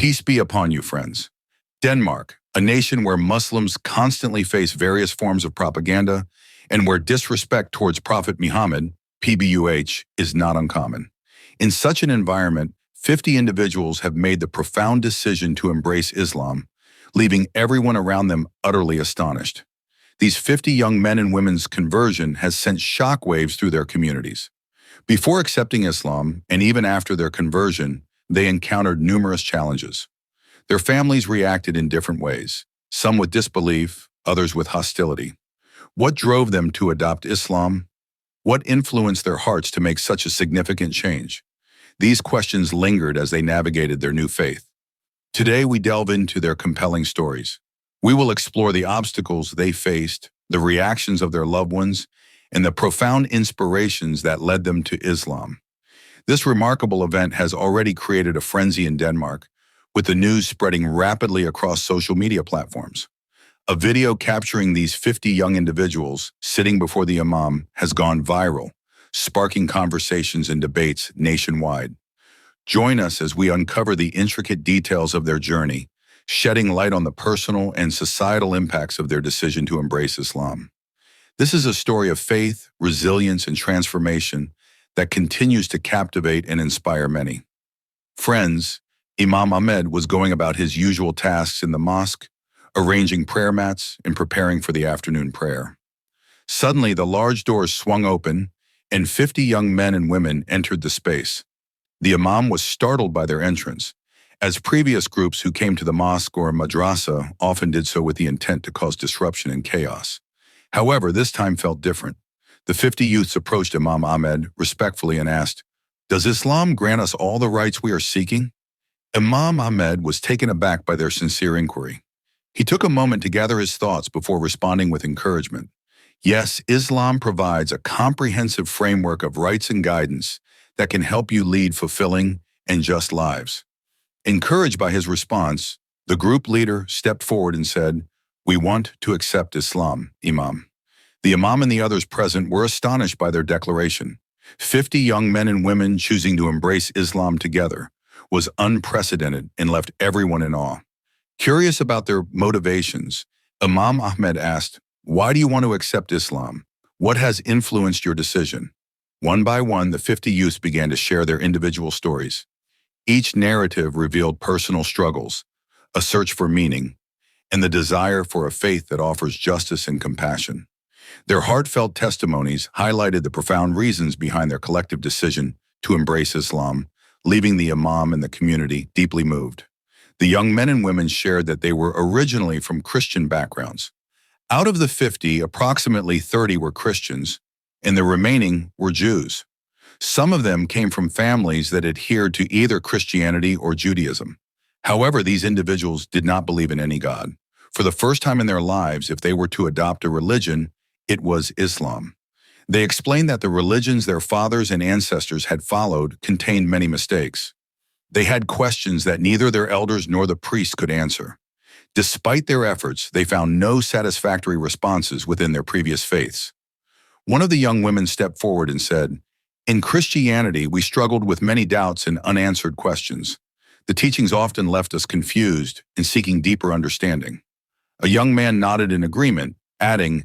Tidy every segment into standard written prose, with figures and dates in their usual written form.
Peace be upon you, friends. Denmark, a nation where Muslims constantly face various forms of propaganda and where disrespect towards Prophet Muhammad, PBUH, is not uncommon. In such an environment, 50 individuals have made the profound decision to embrace Islam, leaving everyone around them utterly astonished. These 50 young men and women's conversion has sent shockwaves through their communities. Before accepting Islam, and even after their conversion, they encountered numerous challenges. Their families reacted in different ways, some with disbelief, others with hostility. What drove them to adopt Islam? What influenced their hearts to make such a significant change? These questions lingered as they navigated their new faith. Today, we delve into their compelling stories. We will explore the obstacles they faced, the reactions of their loved ones, and the profound inspirations that led them to Islam. This remarkable event has already created a frenzy in Denmark, with the news spreading rapidly across social media platforms. A video capturing these 50 young individuals sitting before the imam has gone viral, sparking conversations and debates nationwide. Join us as we uncover the intricate details of their journey, shedding light on the personal and societal impacts of their decision to embrace Islam. This is a story of faith, resilience, and transformation that continues to captivate and inspire many. Friends, Imam Ahmed was going about his usual tasks in the mosque, arranging prayer mats and preparing for the afternoon prayer. Suddenly, the large doors swung open, and 50 young men and women entered the space. The imam was startled by their entrance, as previous groups who came to the mosque or madrasa often did so with the intent to cause disruption and chaos. However, this time felt different. The 50 youths approached Imam Ahmed respectfully and asked, "Does Islam grant us all the rights we are seeking?" Imam Ahmed was taken aback by their sincere inquiry. He took a moment to gather his thoughts before responding with encouragement. Yes, Islam provides a comprehensive framework of rights and guidance that can help you lead fulfilling and just lives. Encouraged by his response, the group leader stepped forward and said, "We want to accept Islam, Imam." The imam and the others present were astonished by their declaration. 50 young men and women choosing to embrace Islam together was unprecedented and left everyone in awe. Curious about their motivations, Imam Ahmed asked, "Why do you want to accept Islam? What has influenced your decision?" One by one, the 50 youths began to share their individual stories. Each narrative revealed personal struggles, a search for meaning, and the desire for a faith that offers justice and compassion. Their heartfelt testimonies highlighted the profound reasons behind their collective decision to embrace Islam, leaving the imam and the community deeply moved. The young men and women shared that they were originally from Christian backgrounds. Out of the 50, approximately 30 were Christians, and the remaining were Jews. Some of them came from families that adhered to either Christianity or Judaism. However, these individuals did not believe in any God. For the first time in their lives, if they were to adopt a religion, it was Islam. They explained that the religions their fathers and ancestors had followed contained many mistakes. They had questions that neither their elders nor the priests could answer. Despite their efforts, they found no satisfactory responses within their previous faiths. One of the young women stepped forward and said, "In Christianity, we struggled with many doubts and unanswered questions. The teachings often left us confused and seeking deeper understanding." A young man nodded in agreement, adding,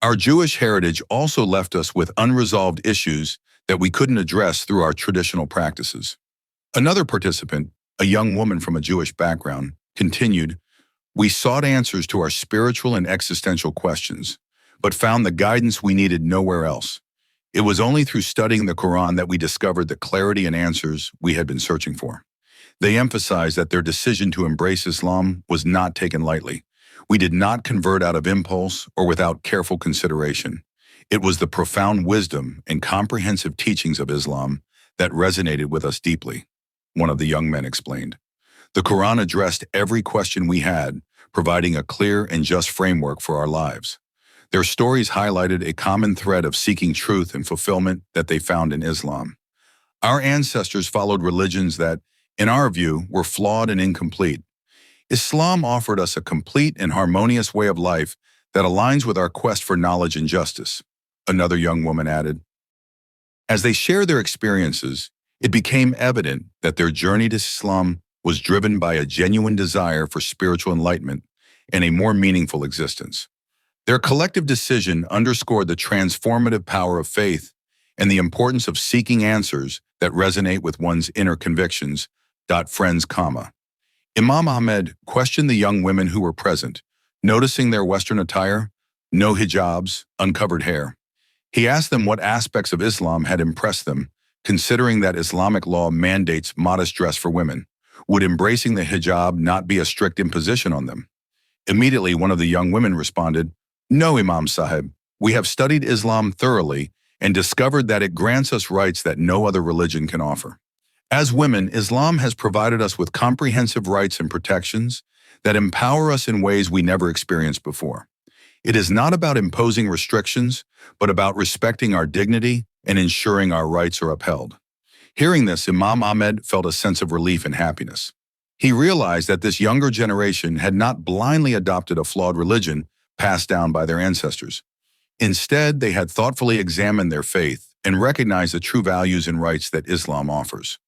"Our Jewish heritage also left us with unresolved issues that we couldn't address through our traditional practices." Another participant, a young woman from a Jewish background, continued, "We sought answers to our spiritual and existential questions, but found the guidance we needed nowhere else. It was only through studying the Quran that we discovered the clarity and answers we had been searching for." They emphasized that their decision to embrace Islam was not taken lightly. "We did not convert out of impulse or without careful consideration. It was the profound wisdom and comprehensive teachings of Islam that resonated with us deeply," one of the young men explained. "The Quran addressed every question we had, providing a clear and just framework for our lives." Their stories highlighted a common thread of seeking truth and fulfillment that they found in Islam. "Our ancestors followed religions that, in our view, were flawed and incomplete. Islam offered us a complete and harmonious way of life that aligns with our quest for knowledge and justice," another young woman added. As they shared their experiences, it became evident that their journey to Islam was driven by a genuine desire for spiritual enlightenment and a more meaningful existence. Their collective decision underscored the transformative power of faith and the importance of seeking answers that resonate with one's inner convictions. Friends, Imam Ahmed questioned the young women who were present, noticing their Western attire, no hijabs, uncovered hair. He asked them what aspects of Islam had impressed them, considering that Islamic law mandates modest dress for women. Would embracing the hijab not be a strict imposition on them? Immediately, one of the young women responded, "No, Imam Sahib, we have studied Islam thoroughly and discovered that it grants us rights that no other religion can offer. As women, Islam has provided us with comprehensive rights and protections that empower us in ways we never experienced before. It is not about imposing restrictions, but about respecting our dignity and ensuring our rights are upheld." Hearing this, Imam Ahmed felt a sense of relief and happiness. He realized that this younger generation had not blindly adopted a flawed religion passed down by their ancestors. Instead, they had thoughtfully examined their faith and recognized the true values and rights that Islam offers.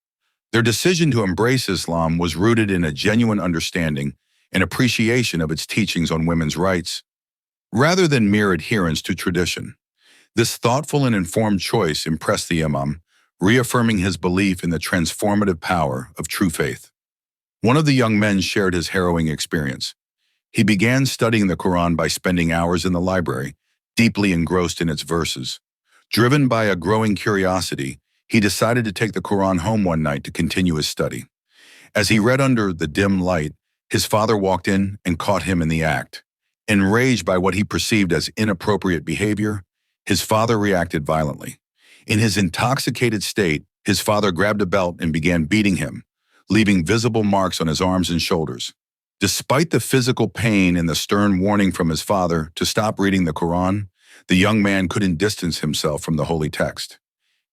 Their decision to embrace Islam was rooted in a genuine understanding and appreciation of its teachings on women's rights, rather than mere adherence to tradition. This thoughtful and informed choice impressed the Imam, reaffirming his belief in the transformative power of true faith. One of the young men shared his harrowing experience. He began studying the Quran by spending hours in the library, deeply engrossed in its verses. Driven by a growing curiosity, he decided to take the Quran home one night to continue his study. As he read under the dim light, his father walked in and caught him in the act. Enraged by what he perceived as inappropriate behavior, his father reacted violently. In his intoxicated state, his father grabbed a belt and began beating him, leaving visible marks on his arms and shoulders. Despite the physical pain and the stern warning from his father to stop reading the Quran, the young man couldn't distance himself from the holy text.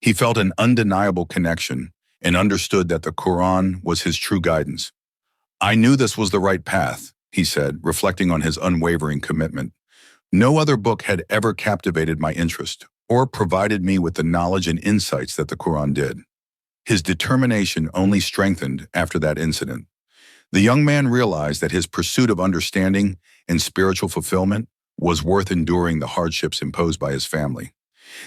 He felt an undeniable connection and understood that the Quran was his true guidance. "I knew this was the right path," he said, reflecting on his unwavering commitment. "No other book had ever captivated my interest or provided me with the knowledge and insights that the Quran did." His determination only strengthened after that incident. The young man realized that his pursuit of understanding and spiritual fulfillment was worth enduring the hardships imposed by his family.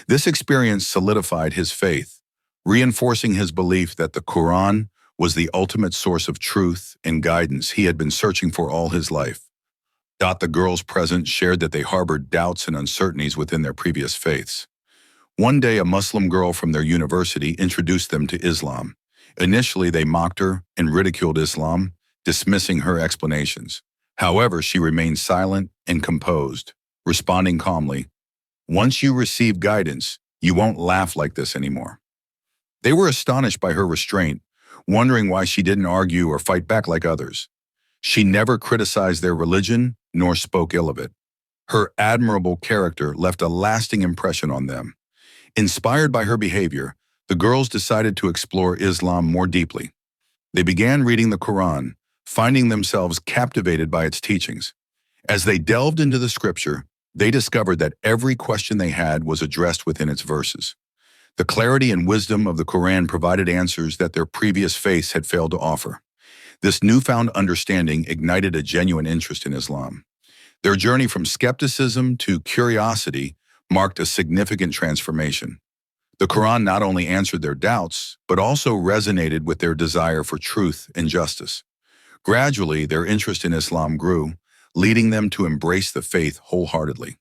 This experience solidified his faith, reinforcing his belief that the Quran was the ultimate source of truth and guidance he had been searching for all his life. The girls present shared that they harbored doubts and uncertainties within their previous faiths. One day, a Muslim girl from their university introduced them to Islam. Initially, they mocked her and ridiculed Islam, dismissing her explanations. However, she remained silent and composed, responding calmly, "Once you receive guidance, you won't laugh like this anymore." They were astonished by her restraint, wondering why she didn't argue or fight back like others. She never criticized their religion nor spoke ill of it. Her admirable character left a lasting impression on them. Inspired by her behavior, the girls decided to explore Islam more deeply. They began reading the Quran, finding themselves captivated by its teachings. As they delved into the scripture, they discovered that every question they had was addressed within its verses. The clarity and wisdom of the Quran provided answers that their previous faiths had failed to offer. This newfound understanding ignited a genuine interest in Islam. Their journey from skepticism to curiosity marked a significant transformation. The Quran not only answered their doubts, but also resonated with their desire for truth and justice. Gradually, their interest in Islam grew, leading them to embrace the faith wholeheartedly.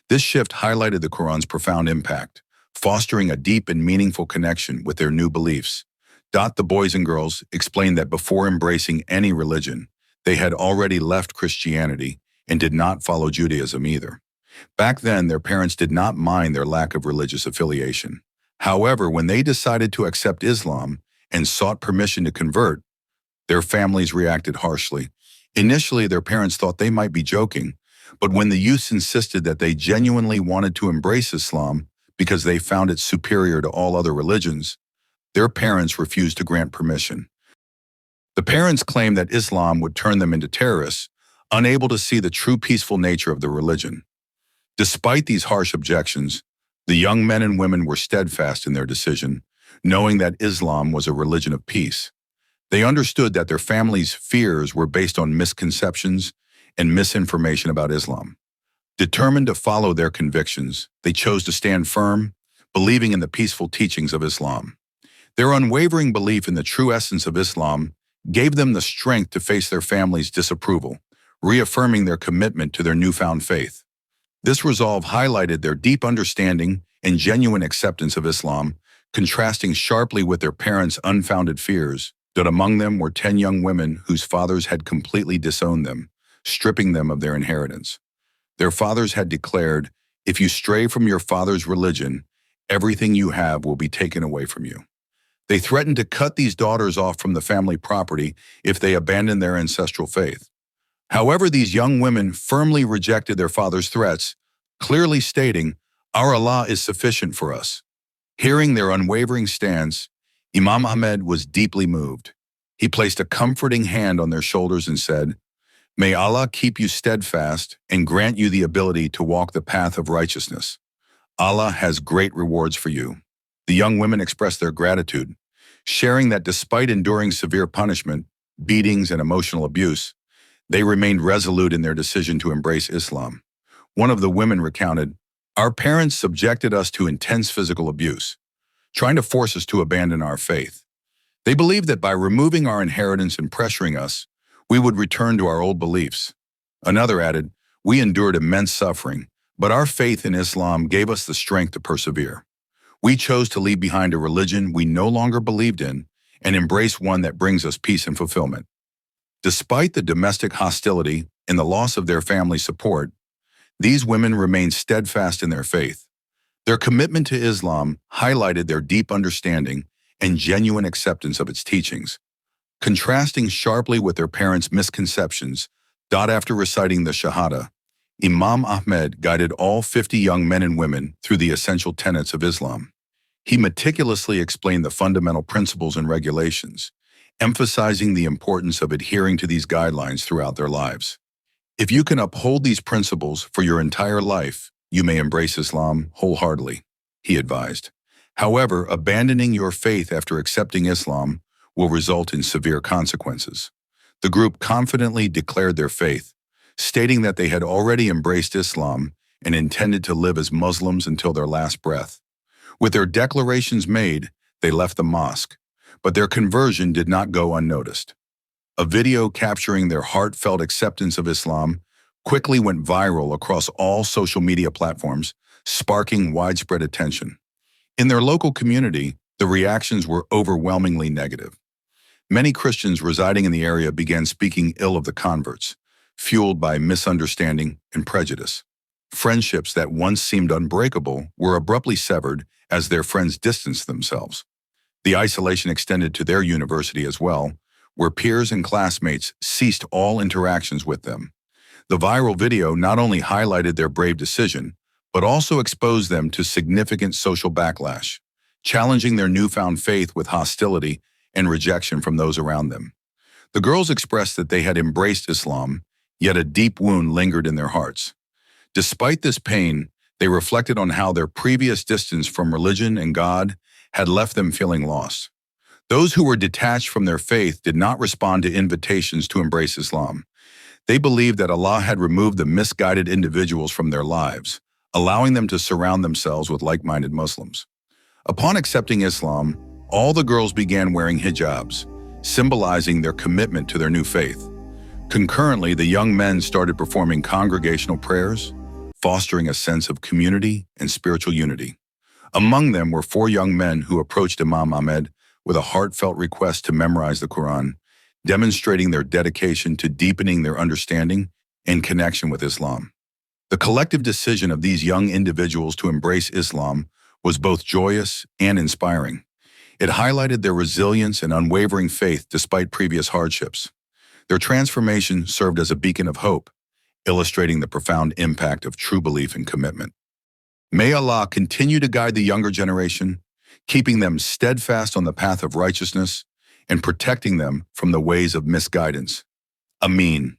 This shift highlighted the Quran's profound impact, fostering a deep and meaningful connection with their new beliefs. The boys and girls explained that before embracing any religion, they had already left Christianity and did not follow Judaism either. Back then, their parents did not mind their lack of religious affiliation. However, when they decided to accept Islam and sought permission to convert, their families reacted harshly. Initially, their parents thought they might be joking, but when the youths insisted that they genuinely wanted to embrace Islam because they found it superior to all other religions, their parents refused to grant permission. The parents claimed that Islam would turn them into terrorists, unable to see the true peaceful nature of the religion. Despite these harsh objections, the young men and women were steadfast in their decision, knowing that Islam was a religion of peace. They understood that their families' fears were based on misconceptions and misinformation about Islam. Determined to follow their convictions, they chose to stand firm, believing in the peaceful teachings of Islam. Their unwavering belief in the true essence of Islam gave them the strength to face their family's disapproval, reaffirming their commitment to their newfound faith. This resolve highlighted their deep understanding and genuine acceptance of Islam, contrasting sharply with their parents' unfounded fears that among them were 10 young women whose fathers had completely disowned them, stripping them of their inheritance. Their fathers had declared, "If you stray from your father's religion, everything you have will be taken away from you." They threatened to cut these daughters off from the family property if they abandoned their ancestral faith. However, these young women firmly rejected their father's threats, clearly stating, "Our Allah is sufficient for us." Hearing their unwavering stance, Imam Ahmed was deeply moved. He placed a comforting hand on their shoulders and said, "May Allah keep you steadfast and grant you the ability to walk the path of righteousness. Allah has great rewards for you." The young women expressed their gratitude, sharing that despite enduring severe punishment, beatings, and emotional abuse, they remained resolute in their decision to embrace Islam. One of the women recounted, "Our parents subjected us to intense physical abuse, trying to force us to abandon our faith. They believed that by removing our inheritance and pressuring us, we would return to our old beliefs." Another added, "We endured immense suffering, but our faith in Islam gave us the strength to persevere. We chose to leave behind a religion we no longer believed in and embrace one that brings us peace and fulfillment." Despite the domestic hostility and the loss of their family support, these women remained steadfast in their faith. Their commitment to Islam highlighted their deep understanding and genuine acceptance of its teachings. Contrasting sharply with their parents' misconceptions, after reciting the Shahada, Imam Ahmed guided all 50 young men and women through the essential tenets of Islam. He meticulously explained the fundamental principles and regulations, emphasizing the importance of adhering to these guidelines throughout their lives. "If you can uphold these principles for your entire life, you may embrace Islam wholeheartedly," he advised. "However, abandoning your faith after accepting Islam will result in severe consequences." The group confidently declared their faith, stating that they had already embraced Islam and intended to live as Muslims until their last breath. With their declarations made, they left the mosque, but their conversion did not go unnoticed. A video capturing their heartfelt acceptance of Islam quickly went viral across all social media platforms, sparking widespread attention. In their local community, the reactions were overwhelmingly negative. Many Christians residing in the area began speaking ill of the converts, fueled by misunderstanding and prejudice. Friendships that once seemed unbreakable were abruptly severed as their friends distanced themselves. The isolation extended to their university as well, where peers and classmates ceased all interactions with them. The viral video not only highlighted their brave decision, but also exposed them to significant social backlash, challenging their newfound faith with hostility and rejection from those around them. The girls expressed that they had embraced Islam, yet a deep wound lingered in their hearts. Despite this pain, they reflected on how their previous distance from religion and God had left them feeling lost. Those who were detached from their faith did not respond to invitations to embrace Islam. They believed that Allah had removed the misguided individuals from their lives, allowing them to surround themselves with like-minded Muslims. Upon accepting Islam, all the girls began wearing hijabs, symbolizing their commitment to their new faith. Concurrently, the young men started performing congregational prayers, fostering a sense of community and spiritual unity. Among them were 4 young men who approached Imam Ahmed with a heartfelt request to memorize the Quran, demonstrating their dedication to deepening their understanding and connection with Islam. The collective decision of these young individuals to embrace Islam was both joyous and inspiring. It highlighted their resilience and unwavering faith despite previous hardships. Their transformation served as a beacon of hope, illustrating the profound impact of true belief and commitment. May Allah continue to guide the younger generation, keeping them steadfast on the path of righteousness and protecting them from the ways of misguidance. Ameen.